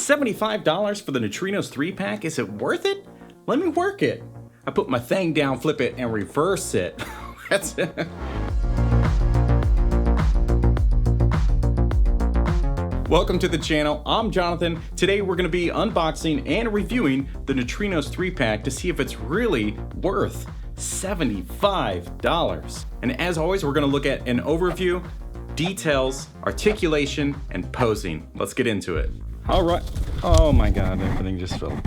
$75 for the Neutrinos 3-pack, is it worth it? Let me work it. I put my thing down, flip it, and reverse it. That's it. Welcome to the channel, I'm Jonathan. Today we're gonna be unboxing and reviewing the Neutrinos 3-pack to see if it's really worth $75. And as always, we're gonna look at an overview, details, articulation, and posing. Let's get into it. All right. Oh my God, everything just fell.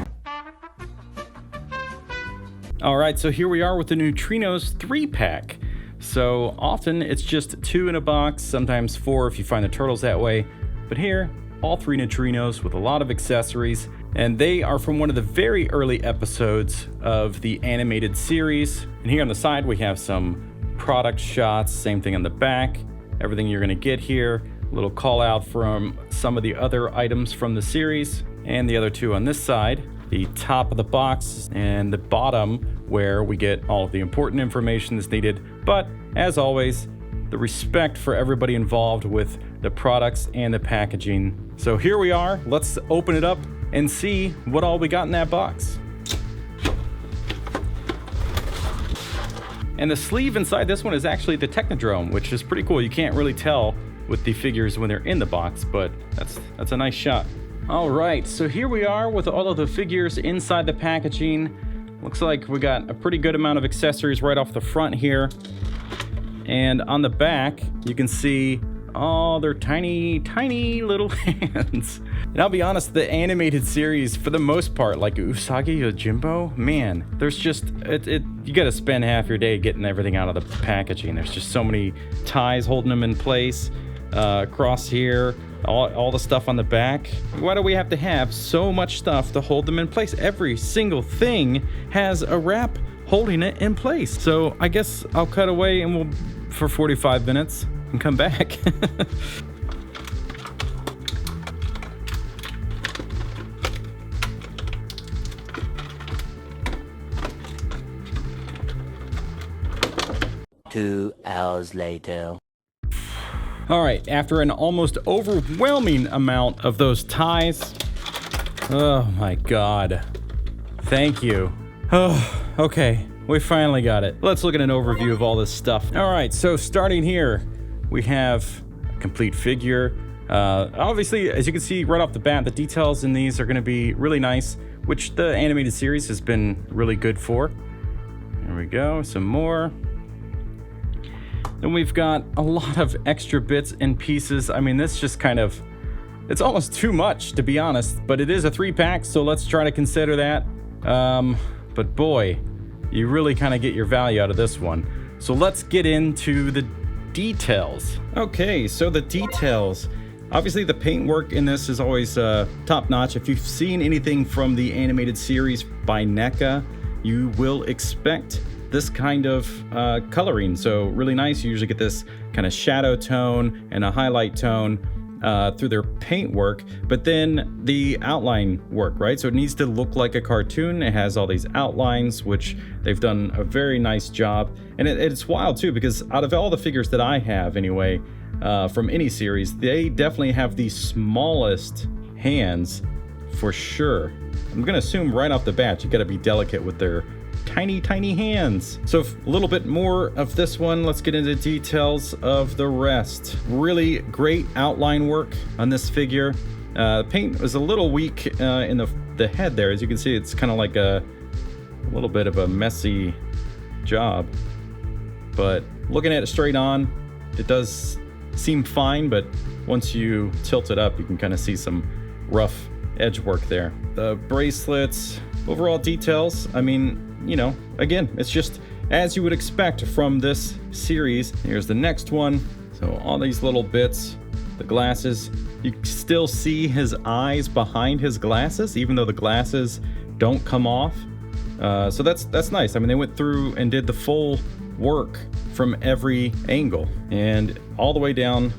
All right, so here we are with the Neutrinos 3-pack. So often it's just 2 in a box, sometimes 4 if you find the turtles that way. But here, all 3 Neutrinos with a lot of accessories, and they are from one of the very early episodes of the animated series. And here on the side, we have some product shots, same thing on the back, everything you're gonna get here, a little call out from some of the other items from the series, and the other 2 on this side, the top of the box and the bottom where we get all of the important information that's needed. But as always, the respect for everybody involved with the products and the packaging. So here we are, let's open it up and see what all we got in that box. And the sleeve inside this one is actually the Technodrome, which is pretty cool. You can't really tell with the figures when they're in the box, but that's a nice shot. All right, so here we are with all of the figures inside the packaging. Looks like we got a pretty good amount of accessories right off the front here. And on the back, you can see all their tiny, tiny little hands. And I'll be honest, the animated series, for the most part, like Usagi or Jimbo, man, there's just, you gotta spend half your day getting everything out of the packaging. There's just so many ties holding them in place. Across here, all the stuff on the back. Why do we have to have so much stuff to hold them in place? Every single thing has a wrap holding it in place. So I guess I'll cut away and we'll for 45 minutes and come back. Two hours later. All right, after an almost overwhelming amount of those ties, oh my God, thank you. Oh, okay, we finally got it. Let's look at an overview of all this stuff. All right, so starting here, we have a complete figure. Obviously, as you can see right off the bat, the details in these are gonna be really nice, which the animated series has been really good for. There we go, some more. Then we've got a lot of extra bits and pieces. I mean, this just kind of, it's almost too much, to be honest, but it is a 3-pack, so let's try to consider that. But boy, you really kind of get your value out of this one. So let's get into the details. Okay, so the details. Obviously, the paintwork in this is always top-notch. If you've seen anything from the animated series by NECA, you will expect this kind of coloring. So really nice. You usually get this kind of shadow tone and a highlight tone through their paint work, but then the outline work, right? So it needs to look like a cartoon. It has all these outlines, which they've done a very nice job. And it's wild too, because out of all the figures that I have anyway, from any series, they definitely have the smallest hands for sure. I'm gonna assume right off the bat, you gotta be delicate with their tiny, tiny hands. So a little bit more of this one. Let's get into details of the rest. Really great outline work on this figure. Paint was a little weak in the head there. As you can see, it's kind of like a little bit of a messy job. But looking at it straight on, it does seem fine, but once you tilt it up, you can kind of see some rough edge work there. The bracelets, overall details, I mean, you know, again, it's just as you would expect from this series. Here's the next one. So all these little bits, the glasses, you still see his eyes behind his glasses, even though the glasses don't come off. So that's nice. I mean, they went through and did the full work from every angle and all the way down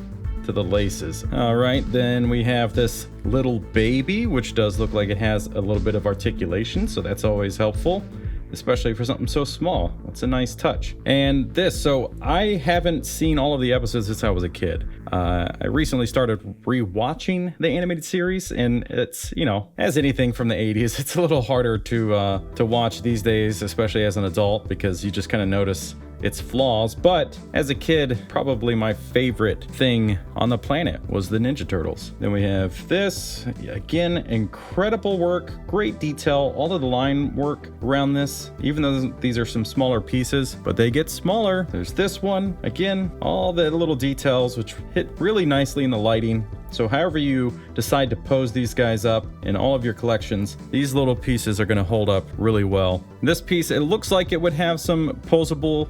to the laces. All right, then we have this little baby, which does look like it has a little bit of articulation, so that's always helpful. especially for something so small. It's a nice touch. And this, so I haven't seen all of the episodes since I was a kid. I recently started rewatching the animated series, and it's, you know, as anything from the 80s, it's a little harder to watch these days, especially as an adult, because you just kind of notice its flaws. But as a kid, probably my favorite thing on the planet was the Ninja Turtles. Then we have this, again, incredible work, great detail, all of the line work around this, even though these are some smaller pieces, but they get smaller. There's this one, again, all the little details which hit really nicely in the lighting. So however you decide to pose these guys up in all of your collections, these little pieces are going to hold up really well. This piece, it looks like it would have some posable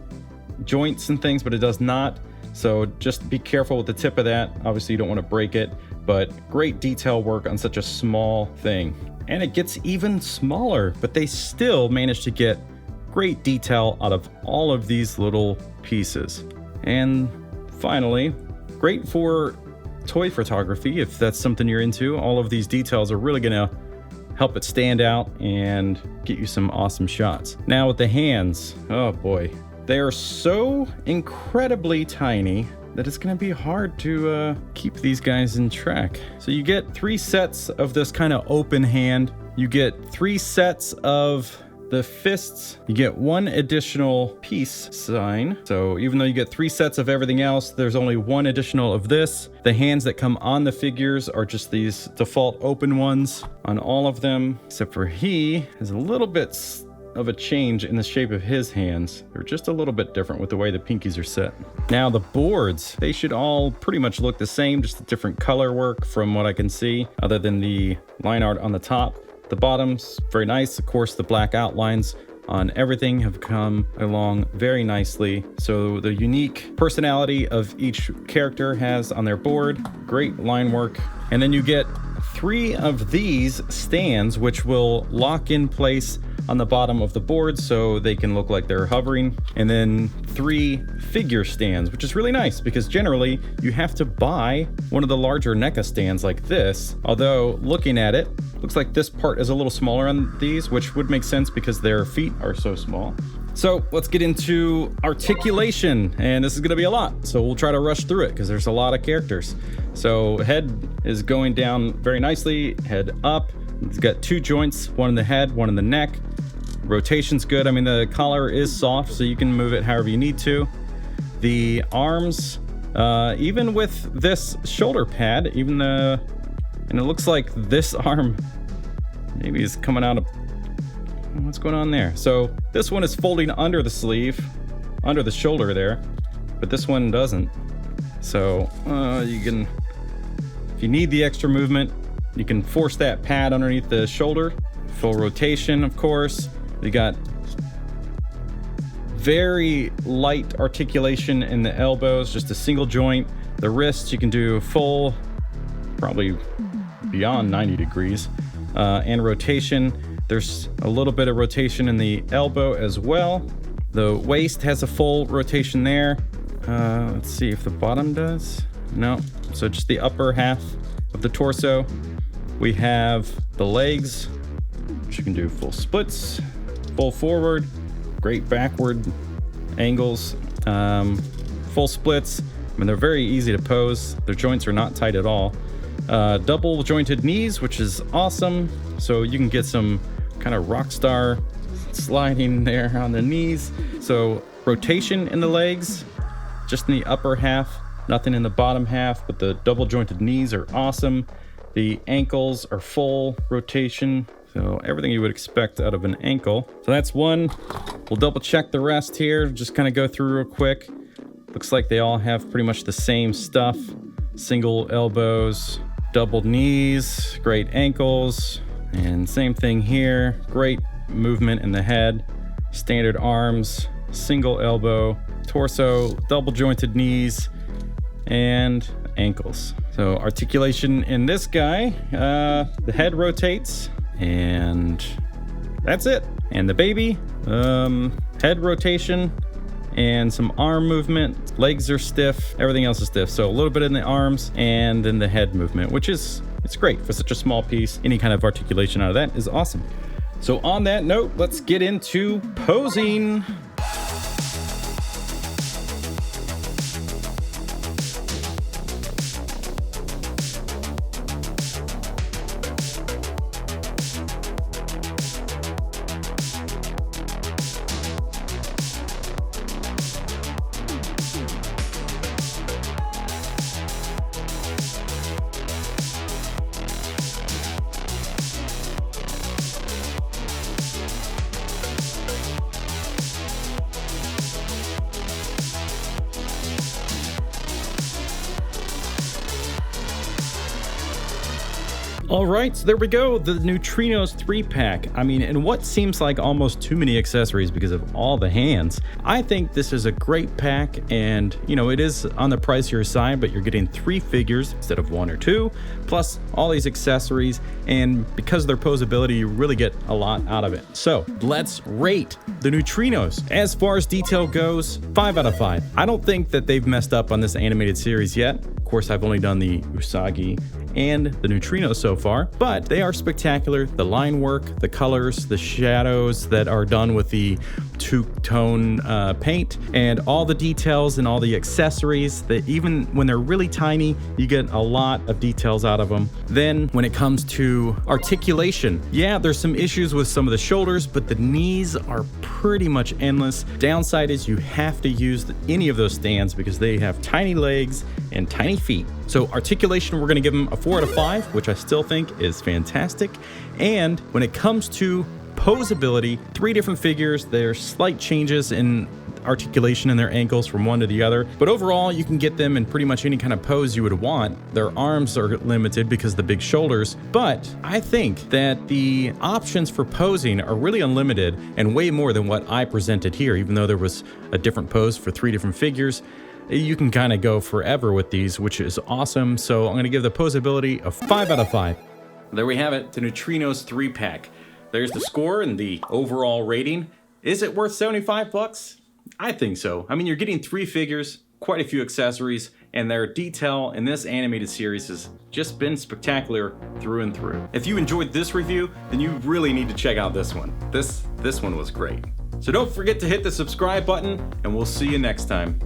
joints and things, but it does not. So just be careful with the tip of that. Obviously you don't want to break it, but great detail work on such a small thing. And it gets even smaller, but they still manage to get great detail out of all of these little pieces. And finally, great for toy photography, if that's something you're into. All of these details are really gonna help it stand out and get you some awesome shots. Now with the hands, oh boy, they are so incredibly tiny that it's gonna be hard to keep these guys in track. So you get 3 sets of this kind of open hand. You get 3 sets of the fists. You get 1 additional peace sign. So even though you get 3 sets of everything else, there's only 1 additional of this. The hands that come on the figures are just these default open ones on all of them, except for he has a little bit of a change in the shape of his hands. They're just a little bit different with the way the pinkies are set. Now the boards, they should all pretty much look the same, just a different color work from what I can see, other than the line art on the top. The bottom's very nice. Of course, the black outlines on everything have come along very nicely. So the unique personality of each character has on their board, great line work. And then you get 3 of these stands, which will lock in place on the bottom of the board so they can look like they're hovering. And then 3 figure stands, which is really nice because generally you have to buy one of the larger NECA stands like this. Although looking at it, looks like this part is a little smaller on these, which would make sense because their feet are so small. So let's get into articulation, and this is gonna be a lot. So we'll try to rush through it because there's a lot of characters. So head is going down very nicely, head up. It's got 2 joints, one in the head, one in the neck. Rotation's good. I mean, the collar is soft, so you can move it however you need to. The arms, even with this shoulder pad, and it looks like this arm maybe is coming out of, what's going on there? So this one is folding under the sleeve, under the shoulder there, but this one doesn't. So you can, if you need the extra movement, you can force that pad underneath the shoulder. Full rotation, of course. You got very light articulation in the elbows, just a single joint. The wrists, you can do full, probably beyond 90 degrees. And rotation, there's a little bit of rotation in the elbow as well. The waist has a full rotation there. Let's see if the bottom does. No, so just the upper half of the torso. We have the legs, which you can do full splits, full forward, great backward angles, full splits. I mean, they're very easy to pose. Their joints are not tight at all. Double jointed knees, which is awesome. So you can get some kind of rock star sliding there on the knees. So rotation in the legs, just in the upper half, nothing in the bottom half, but the double jointed knees are awesome. The ankles are full rotation. So everything you would expect out of an ankle. So that's one. We'll double check the rest here. Just kind of go through real quick. Looks like they all have pretty much the same stuff. Single elbows, doubled knees, great ankles, and same thing here. Great movement in the head, standard arms, single elbow, torso, double jointed knees, and ankles. So articulation in this guy, the head rotates, and that's it. And the baby, head rotation and some arm movement. Legs are stiff, everything else is stiff. So a little bit in the arms and then the head movement, which is, it's great for such a small piece. Any kind of articulation out of that is awesome. So on that note, let's get into posing. All right, so there we go, the Neutrinos 3-pack. I mean, and what seems like almost too many accessories because of all the hands. I think this is a great pack, and you know, it is on the pricier side, but you're getting 3 figures instead of 1 or 2, plus all these accessories, and because of their posability, you really get a lot out of it. So let's rate the Neutrinos. As far as detail goes, 5 out of 5. I don't think that they've messed up on this animated series yet. Of course, I've only done the Usagi and the Neutrinos so far, but they are spectacular. The line work, the colors, the shadows that are done with the two-tone paint, and all the details and all the accessories that even when they're really tiny, you get a lot of details out of them. Then when it comes to articulation, yeah, there's some issues with some of the shoulders, but the knees are pretty much endless. Downside is you have to use any of those stands because they have tiny legs and tiny feet. So articulation, we're gonna give them a 4 out of 5, which I still think is fantastic. And when it comes to posability, 3 different figures, there's slight changes in articulation in their ankles from one to the other, but overall you can get them in pretty much any kind of pose you would want. Their arms are limited because of the big shoulders, but I think that the options for posing are really unlimited and way more than what I presented here. Even though there was a different pose for 3 different figures, you can kind of go forever with these, which is awesome. So I'm going to give the posability a 5 out of 5. There we have it, the Neutrinos 3-pack. There's the score and the overall rating. Is it worth 75 bucks? I think so. I mean, you're getting 3 figures, quite a few accessories, and their detail in this animated series has just been spectacular through and through. If you enjoyed this review, then you really need to check out this one. This one was great. So don't forget to hit the subscribe button, and we'll see you next time.